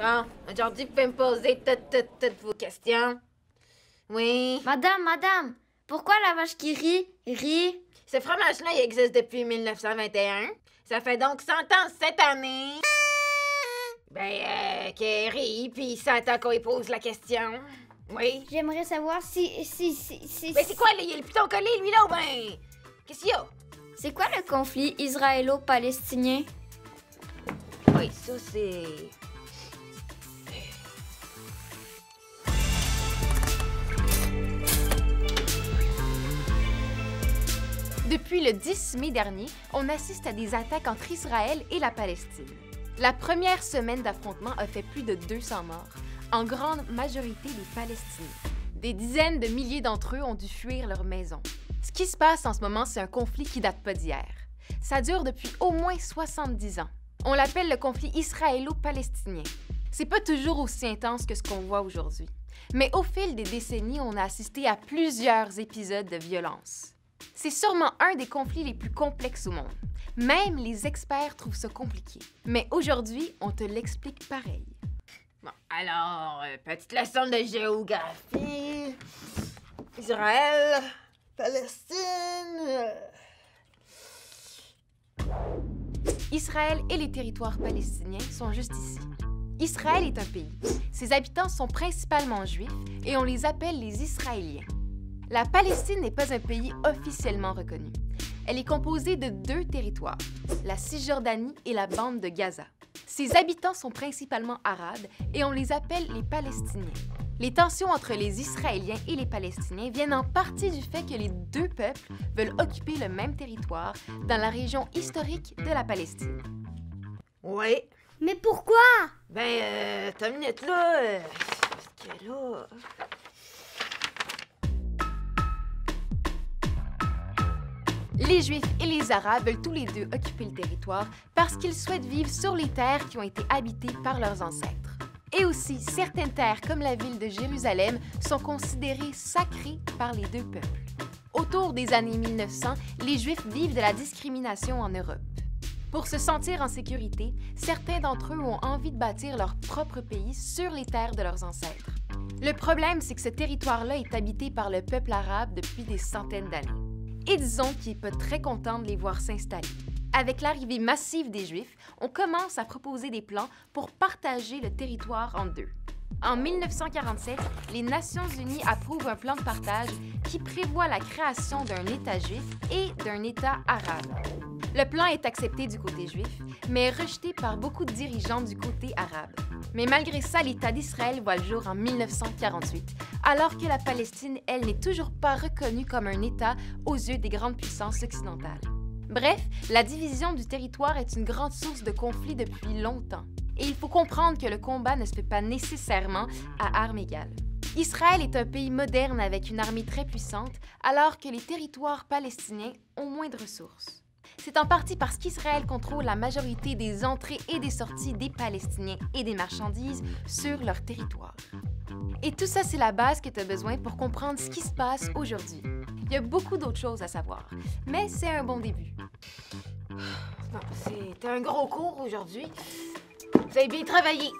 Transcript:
Bon, aujourd'hui, vous pouvez me poser toutes vos questions. Oui? Madame, pourquoi la vache qui rit? Ce fromage-là, il existe depuis 1921. Ça fait donc 100 ans cette année. Qu'elle rit, puis ça attend qu'on lui pose la question. Oui? J'aimerais savoir si... Ben, c'est quoi, là? Il y a le piton collé, lui, là, ou ben... Qu'est-ce qu'il y a? C'est quoi le conflit israélo-palestinien? Oui, ça, c'est... Depuis le 10 mai dernier, on assiste à des attaques entre Israël et la Palestine. La première semaine d'affrontement a fait plus de 200 morts, en grande majorité des Palestiniens. Des dizaines de milliers d'entre eux ont dû fuir leur maison. Ce qui se passe en ce moment, c'est un conflit qui date pas d'hier. Ça dure depuis au moins 70 ans. On l'appelle le conflit israélo-palestinien. C'est pas toujours aussi intense que ce qu'on voit aujourd'hui. Mais au fil des décennies, on a assisté à plusieurs épisodes de violence. C'est sûrement un des conflits les plus complexes au monde. Même les experts trouvent ça compliqué. Mais aujourd'hui, on te l'explique pareil. Bon, alors, petite leçon de géographie. Israël, Palestine... Israël et les territoires palestiniens sont juste ici. Israël est un pays. Ses habitants sont principalement juifs et on les appelle les Israéliens. La Palestine n'est pas un pays officiellement reconnu. Elle est composée de 2 territoires, la Cisjordanie et la bande de Gaza. Ses habitants sont principalement arabes et on les appelle les Palestiniens. Les tensions entre les Israéliens et les Palestiniens viennent en partie du fait que les 2 peuples veulent occuper le même territoire dans la région historique de la Palestine. Oui. Mais pourquoi? T'as une minute, là. Parce que là... Les Juifs et les Arabes veulent tous les 2 occuper le territoire parce qu'ils souhaitent vivre sur les terres qui ont été habitées par leurs ancêtres. Et aussi, certaines terres, comme la ville de Jérusalem, sont considérées sacrées par les 2 peuples. Autour des années 1900, les Juifs vivent de la discrimination en Europe. Pour se sentir en sécurité, certains d'entre eux ont envie de bâtir leur propre pays sur les terres de leurs ancêtres. Le problème, c'est que ce territoire-là est habité par le peuple arabe depuis des centaines d'années. Et disons qu'il n'est pas très content de les voir s'installer. Avec l'arrivée massive des Juifs, on commence à proposer des plans pour partager le territoire en 2. En 1947, les Nations unies approuvent un plan de partage qui prévoit la création d'un État juif et d'un État arabe. Le plan est accepté du côté juif, mais rejeté par beaucoup de dirigeants du côté arabe. Mais malgré ça, l'État d'Israël voit le jour en 1948, alors que la Palestine, elle, n'est toujours pas reconnue comme un État aux yeux des grandes puissances occidentales. Bref, la division du territoire est une grande source de conflits depuis longtemps. Et il faut comprendre que le combat ne se fait pas nécessairement à armes égales. Israël est un pays moderne avec une armée très puissante, alors que les territoires palestiniens ont moins de ressources. C'est en partie parce qu'Israël contrôle la majorité des entrées et des sorties des Palestiniens et des marchandises sur leur territoire. Et tout ça, c'est la base que tu as besoin pour comprendre ce qui se passe aujourd'hui. Il y a beaucoup d'autres choses à savoir, mais c'est un bon début. Bon, c'était un gros cours aujourd'hui. Vous avez bien travaillé.